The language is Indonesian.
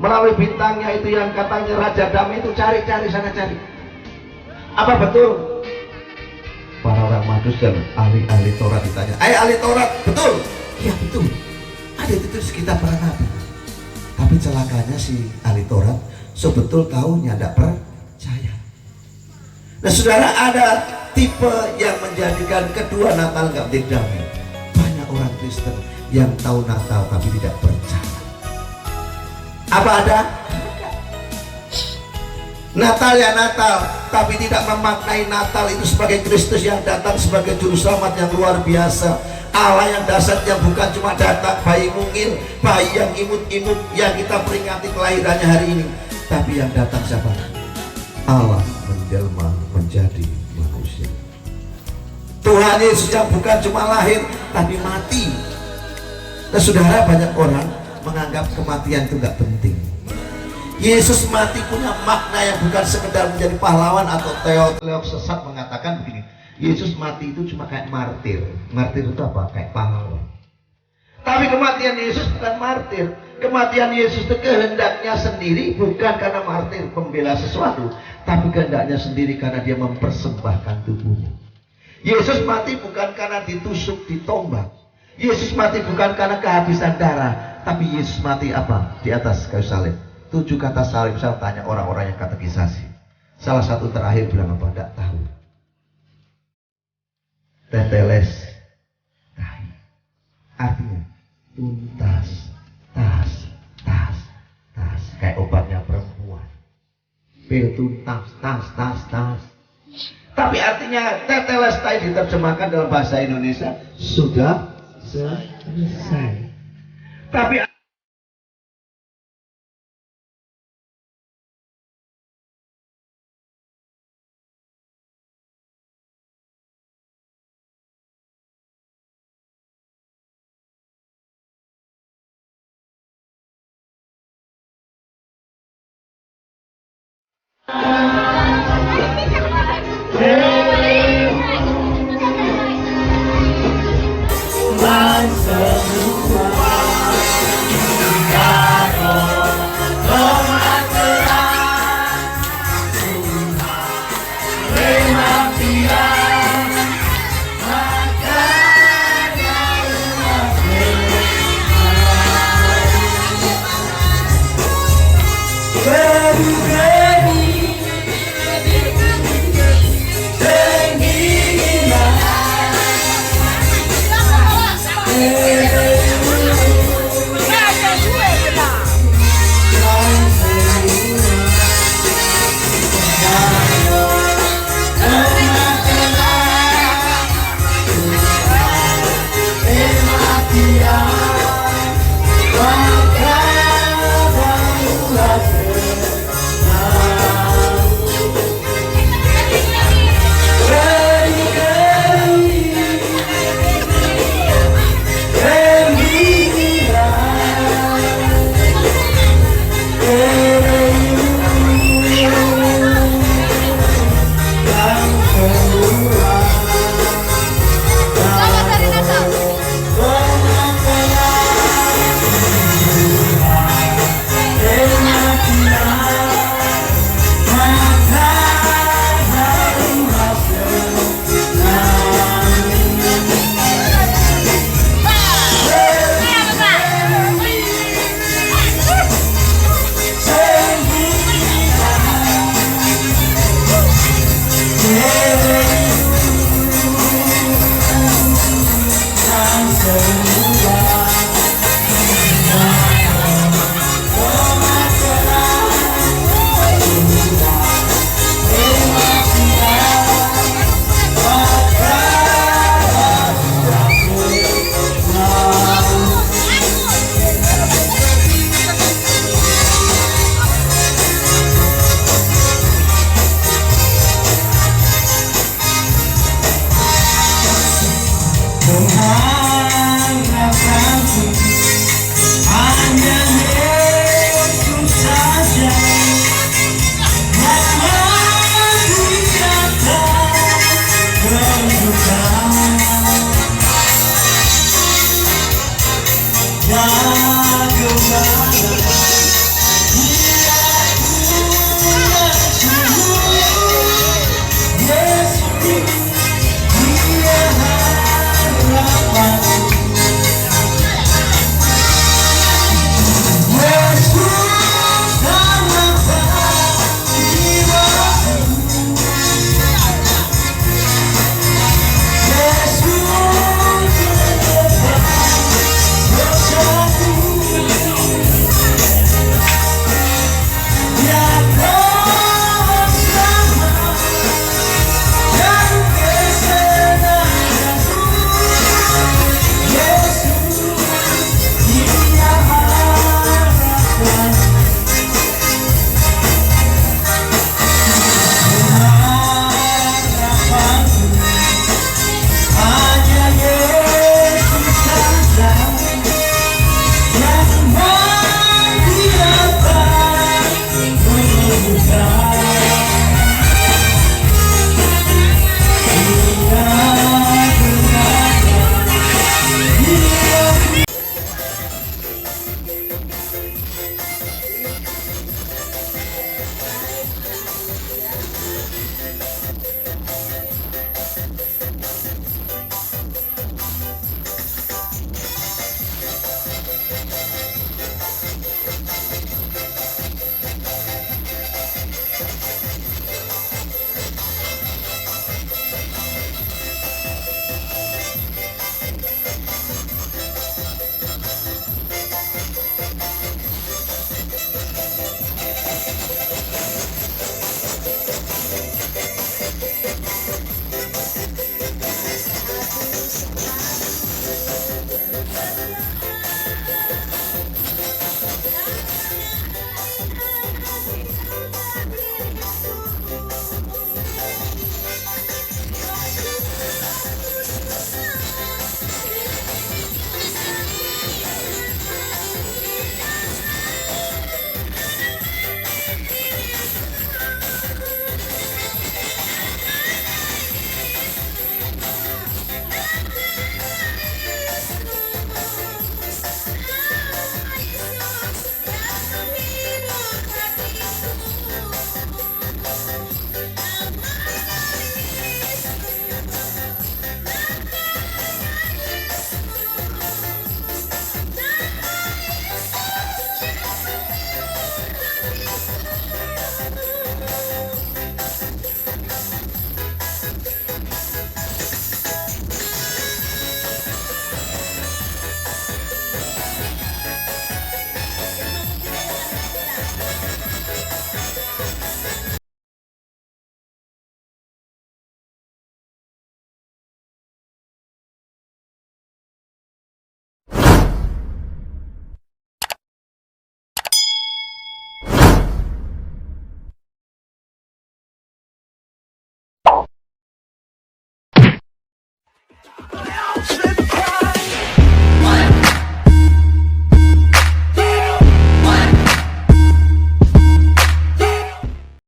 melalui bintangnya itu yang katanya Raja Damai itu cari-cari sana cari. Apa betul? Para orang Majus dan ahli-ahli Taurat ditanya, ahli Taurat, betul? Ya betul, ada itu terus kita para nabi. Tapi celakanya si ahli Taurat sebetul tahunya tidak percaya. Nah saudara, ada tipe yang menjadikan kedua Natal nggak menjadi damai. Banyak orang Kristen yang tahu Natal tapi tidak percaya. Apa ada? Natal ya Natal, tapi tidak memaknai Natal itu sebagai Kristus yang datang sebagai juru selamat yang luar biasa. Allah yang dasar yang bukan cuma datang bayi mungil, bayi yang imut-imut yang kita peringati kelahirannya hari ini, tapi yang datang siapa? Allah menjelma menjadi manusia. Tuhan Yesus yang bukan cuma lahir tapi mati. Nah saudara, banyak orang menganggap kematian itu nggak penting. Yesus mati punya makna yang bukan sekedar menjadi pahlawan, atau teolog sesat mengatakan begini, Yesus mati itu cuma kayak martir. Martir itu apa? Kayak pahlawan. Tapi kematian Yesus bukan martir. Kematian Yesus itu kehendaknya sendiri, bukan karena martir pembela sesuatu, tapi kehendaknya sendiri karena dia mempersembahkan tubuhnya. Yesus mati bukan karena ditusuk, ditombak. Yesus mati bukan karena kehabisan darah, tapi Yesus mati apa? Di atas kayu salib. 7 kata salib, saya tanya orang-orang yang katekisasi. Salah satu terakhir bilang apa? Tidak tahu. Teteles kain. Artinya tuntas, tas. Kayak obatnya perempuan. Pil tuntas, tas. Tapi artinya teteles kain diterjemahkan dalam bahasa Indonesia sudah selesai. Tapi